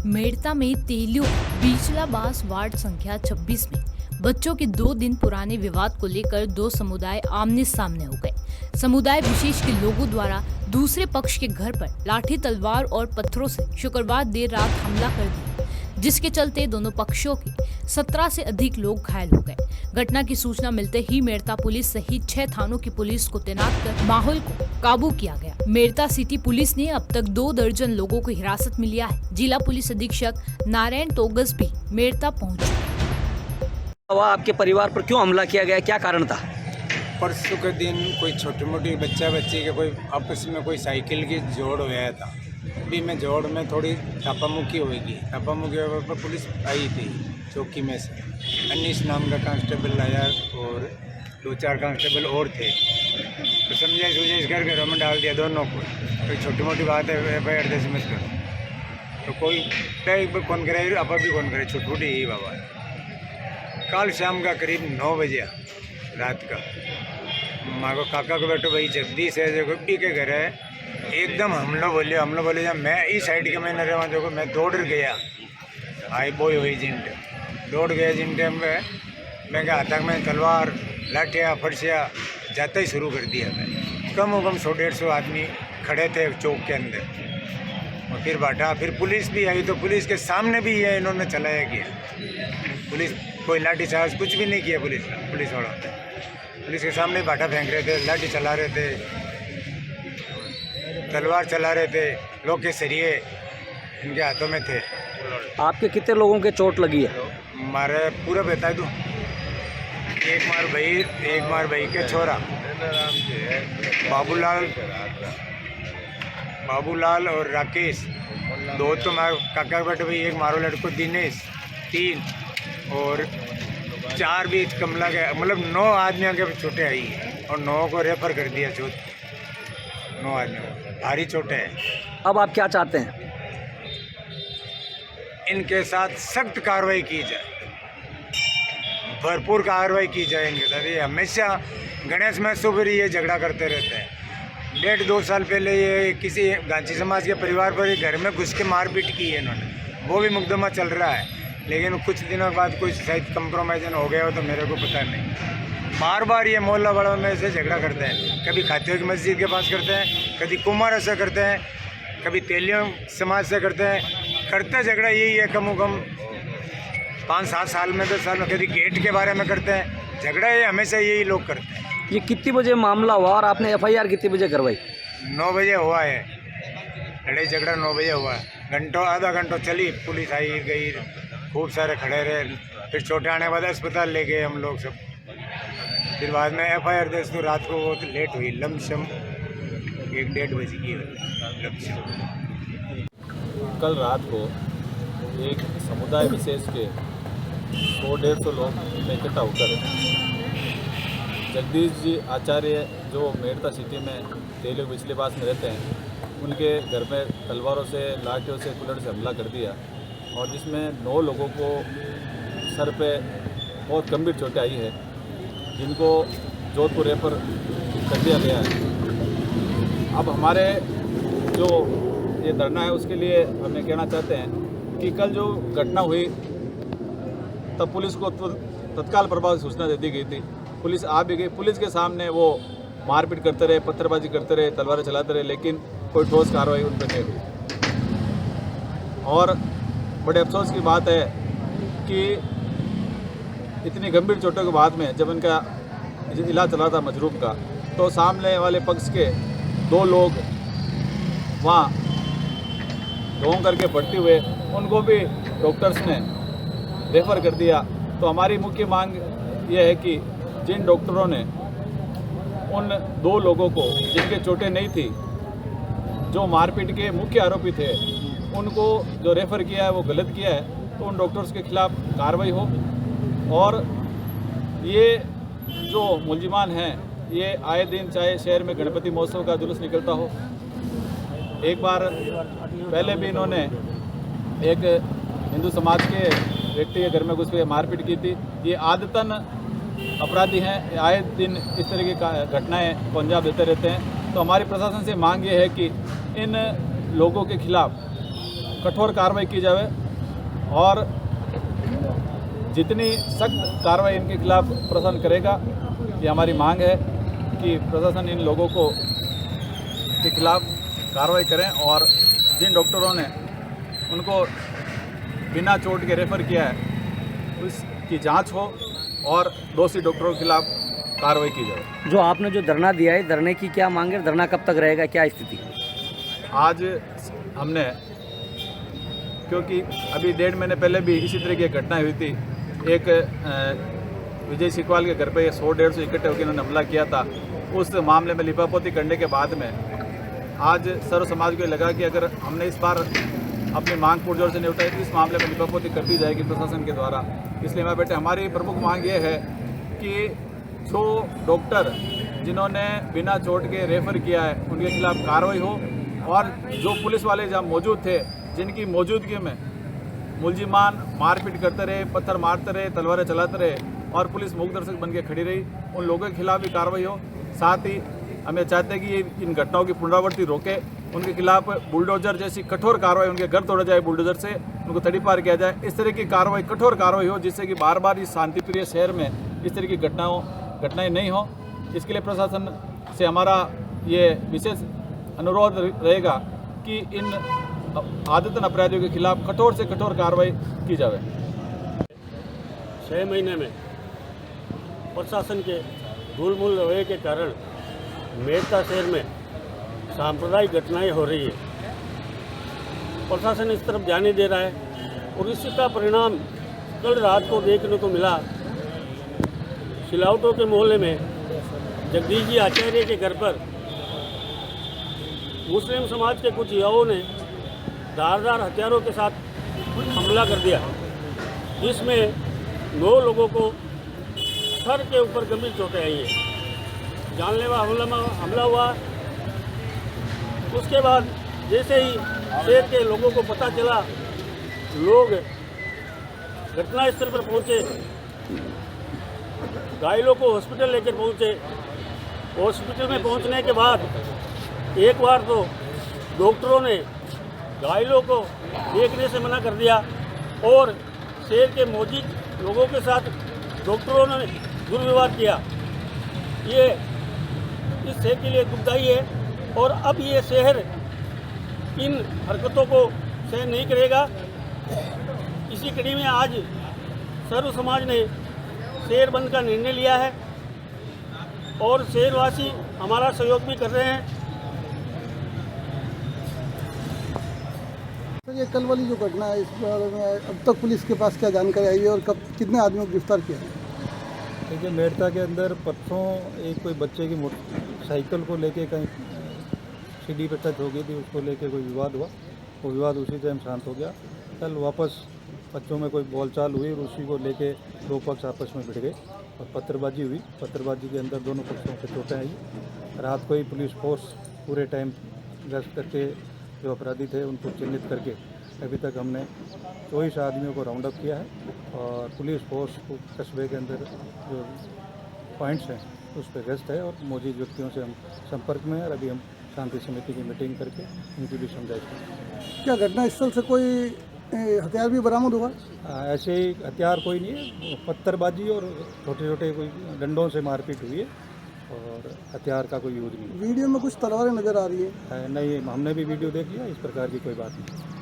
मेड़ता में तेलियों बीचला बास वार्ड संख्या 26 में बच्चों के 2 दिन पुराने विवाद को लेकर दो समुदाय आमने सामने हो गए। समुदाय विशेष के लोगों द्वारा दूसरे पक्ष के घर पर लाठी तलवार और पत्थरों से शुक्रवार देर रात हमला कर दिया, जिसके चलते दोनों पक्षों के 17 से अधिक लोग घायल हो गए। घटना की सूचना मिलते ही मेड़ता पुलिस सहित 6 थानों की पुलिस को तैनात कर माहौल को काबू किया गया। मेड़ता सिटी पुलिस ने अब तक 2 दर्जन लोगों को हिरासत में लिया है। जिला पुलिस अधीक्षक नारायण तोगस भी मेड़ता पहुंचे। आपके परिवार पर क्यों हमला किया गया, क्या कारण था? परसों के दिन कोई छोटी मोटी बच्ची के कोई आपस में कोई साइकिल की जोड़ हो गया था। अभी में जोड़ में थोड़ी थापामुक्की होगी। थापामुक्की पर पुलिस आई थी चौकी में से। अनीस नाम का कांस्टेबल आया और 2-4 कांस्टेबल और थे, तो समझे सूझे कर घरों में डाल दिया दोनों को। कोई छोटी मोटी बात है FIR दे समझ कर, तो कोई कौन करे अब भी कौन करे, छोटी छोटी ही बाबा। कल शाम का करीब 9 बजे रात का माँ को काका को बैठो भाई जगदीश है जो पी के घर है, एकदम हम लोग बोले जब मैं इस साइड के मैंने रहा देखो मैं दौड़ गया। आई बोई हुई जिंट दौड़ गया जिंटे में मैं क्या तक मैं तलवार लाठिया फरसिया जाता ही शुरू कर दिया। मैं कम से कम 100-150 आदमी खड़े थे चौक के अंदर। और फिर बांटा, फिर पुलिस भी आई, तो पुलिस के सामने भी ये इन्होंने चलाया किया। पुलिस कोई लाठी चार्ज कुछ भी नहीं किया। पुलिस वालों ने पुलिस के सामने बाटा फेंक रहे थे, लाठी चला रहे थे, तलवार चला रहे थे, लोग के सरिये इनके हाथों में थे। आपके कितने लोगों के चोट लगी है? मारे पूरा बता दूँ, एक मार भाई के छोरा बाबूलाल और राकेश, 2 तो मार काका बेटे भाई, एक मारो लड़को दिनेश, 3 और 4 भी कमला के, मतलब 9 आदमियों के चोटें आई है और 9 को रेफर कर दिया। 9 आदमियों भारी चोटें हैं। अब आप क्या चाहते हैं? इनके साथ सख्त कार्रवाई की जाए, भरपूर कार्रवाई की जाए इनके साथ। ये हमेशा गणेश महोत्सव पर ये झगड़ा करते रहते हैं। 1.5-2 साल पहले ये किसी गांची समाज के परिवार पर ही घर में घुस के मारपीट की है इन्होंने, वो भी मुकदमा चल रहा है। लेकिन कुछ दिनों बाद कोई शायद कंप्रोमाइज़ हो गया हो तो मेरे को पता नहीं। बार ये मोहल्ला वालों में से झगड़ा करते हैं। कभी खातियों की मस्जिद के पास करते हैं, कभी कुमार से करते हैं, कभी तेलियों समाज से करते हैं। करते झगड़ा यही है, कम से कम 5-7 साल में 10 साल में कभी गेट के बारे में करते हैं। झगड़ा ये हमेशा यही लोग करते हैं। ये कितनी बजे मामला हुआ और आपने FIR कितनी बजे करवाई? 9 बजे हुआ है लड़ाई झगड़ा, 9 बजे हुआ है। आधा घंटा चली, पुलिस आई गई, खूब सारे खड़े रहे। फिर चोटें आने के बाद अस्पताल ले गए हम लोग सब। फिर बाद में FIR दे तो रात को बहुत लेट हुई, लमसम 1-1:30 बजे की लमसम। कल रात को एक समुदाय विशेष के 100-150 लोग इकट्ठा होकर जगदीश जी आचार्य जो मेड़ता सिटी में तेलियों बिजली बास में रहते हैं, उनके घर में तलवारों से, लाठियों से, कुल्हड़ से हमला कर दिया और जिसमें 9 लोगों को सर पे बहुत गंभीर चोटें आई है, जिनको जोधपुर रेफर कर दिया गया है। अब हमारे जो ये धरना है उसके लिए हमें कहना चाहते हैं कि कल जो घटना हुई तब पुलिस को तत्काल प्रभाव से सूचना दे दी गई थी। पुलिस आ भी गई, पुलिस के सामने वो मारपीट करते रहे, पत्थरबाजी करते रहे, तलवारें चलाते रहे, लेकिन कोई ठोस कार्रवाई उन पर नहीं हुई। और बड़े अफसोस की बात है कि इतनी गंभीर चोटों के बाद में जब इनका इलाज चला था मजरूब का, तो सामने वाले पक्ष के 2 लोग वहाँ ढोंग करके भर्ती हुए, उनको भी डॉक्टर्स ने रेफ़र कर दिया। तो हमारी मुख्य मांग ये है कि जिन डॉक्टरों ने उन 2 लोगों को, जिनके चोटें नहीं थी, जो मारपीट के मुख्य आरोपी थे, उनको जो रेफ़र किया है वो गलत किया है, तो उन डॉक्टर्स के खिलाफ कार्रवाई हो। और ये जो मुलजिमान हैं, ये आए दिन चाहे शहर में गणपति महोत्सव का जुलूस निकलता हो, एक बार पहले भी इन्होंने एक हिंदू समाज के व्यक्ति के घर में घुस के मारपीट की थी। ये आदतन अपराधी हैं, आए दिन इस तरह की घटनाएं को अंजाम देते रहते हैं। तो हमारी प्रशासन से मांग ये है कि इन लोगों के खिलाफ कठोर कार्रवाई की जाए और जितनी सख्त कार्रवाई इनके खिलाफ प्रशासन करेगा, ये हमारी मांग है कि प्रशासन इन लोगों को के खिलाफ कार्रवाई करें और जिन डॉक्टरों ने उनको बिना चोट के रेफ़र किया है उसकी जांच हो और दोषी डॉक्टरों के खिलाफ कार्रवाई की जाए। जो आपने जो धरना दिया है, धरने की क्या मांग है? धरना कब तक रहेगा, क्या स्थिति? आज हमने, क्योंकि अभी 1.5 महीने पहले भी इसी तरह की घटना हुई थी, एक विजय सिकवाल के घर पे 100-150 इकट्ठे होकर इन्होंने हमला किया था। उस मामले में लिपापोती करने के बाद में आज सर्व समाज को लगा कि अगर हमने इस बार अपनी मांग पुरजोर से नहीं उठाई तो इस मामले में लिपापोती कर दी जाएगी प्रशासन के द्वारा। इसलिए हमारे बेटे, हमारी प्रमुख मांग ये है कि जो डॉक्टर जिन्होंने बिना चोट के रेफ़र किया है उनके खिलाफ कार्रवाई हो और जो पुलिस वाले जहाँ मौजूद थे जिनकी मौजूदगी में मुलजिमान मारपीट करते रहे, पत्थर मारते रहे, तलवारें चलाते रहे और पुलिस मूक दर्शक बन के खड़ी रही, उन लोगों के खिलाफ भी कार्रवाई हो। साथ ही हम ये चाहते हैं कि ये इन घटनाओं की पुनरावृत्ति रोके, उनके खिलाफ बुलडोजर जैसी कठोर कार्रवाई, उनके घर तोड़ा जाए बुलडोजर से, उनको तड़ी पार किया जाए। इस तरह की कार्रवाई, कठोर कार्रवाई हो जिससे कि बार बार इस शांतिप्रिय शहर में इस तरह की घटनाएं नहीं हो। इसके लिए प्रशासन से हमारा ये विशेष अनुरोध रहेगा कि इन आदतन अपराधियों के खिलाफ कठोर से कठोर कार्रवाई की जाए। 6 महीने में प्रशासन के ढूलमूल रवैये के कारण मेरठा शहर में सांप्रदायिक घटनाएं हो रही है। प्रशासन इस तरफ ध्यान नहीं दे रहा है और इसी का परिणाम कल रात को देखने को मिला। सिलावटों के मोहल्ले में जगदीश जी आचार्य के घर पर मुस्लिम समाज के कुछ युवाओं ने धारदार हथियारों के साथ हमला कर दिया, जिसमें 9 लोगों को सर के ऊपर गंभीर चोटें आई हैं। जानलेवा हमला हुआ। उसके बाद जैसे ही शहर के लोगों को पता चला, लोग घटनास्थल पर पहुंचे, घायलों को हॉस्पिटल लेकर पहुंचे। हॉस्पिटल में पहुंचने के बाद एक बार तो डॉक्टरों ने घायलों को देखने से मना कर दिया और शहर के मौजूद लोगों के साथ डॉक्टरों ने दुर्व्यवहार किया। ये इस शहर के लिए दुखदायी है और अब ये शहर इन हरकतों को सहन नहीं करेगा। इसी कड़ी में आज सर्व समाज ने शहर बंद का निर्णय लिया है और शहरवासी हमारा सहयोग भी कर रहे हैं। तो ये कल वाली जो घटना है, इस बारे में अब तक पुलिस के पास क्या जानकारी आई है और कब कितने आदमियों को गिरफ्तार किया है? देखिए, मेरठा के अंदर परसों एक कोई बच्चे की साइकिल को लेके कहीं सीढ़ी पर टच हो गई थी, उसको लेके कोई विवाद हुआ। वो विवाद उसी टाइम शांत हो गया। कल वापस बच्चों में कोई बोलचाल हुई और उसी को लेके 2 पक्ष आपस में भिड़ गए और पत्थरबाजी हुई। पत्थरबाजी के अंदर दोनों पक्षों को चोटें आई। रात को ही पुलिस फोर्स पूरे टाइम गश्त करके जो अपराधी थे उनको चिन्हित करके अभी तक हमने 24 आदमियों को राउंड अप किया है और पुलिस फोर्स को कस्बे के अंदर जो पॉइंट्स हैं उस पर गश्त है और मौजूद व्यक्तियों से हम संपर्क में हैं और अभी हम शांति समिति की मीटिंग करके उनकी भी समझाइश करेंगे। क्या घटनास्थल से कोई हथियार भी बरामद हुआ? ऐसे ही हथियार कोई नहीं है, पत्थरबाजी और छोटे छोटे कोई डंडों से मारपीट हुई है और हथियार का कोई यूज नहीं। वीडियो में कुछ तलवारें नज़र आ रही है। नहीं, हमने भी वीडियो देख लिया, इस प्रकार की कोई बात नहीं।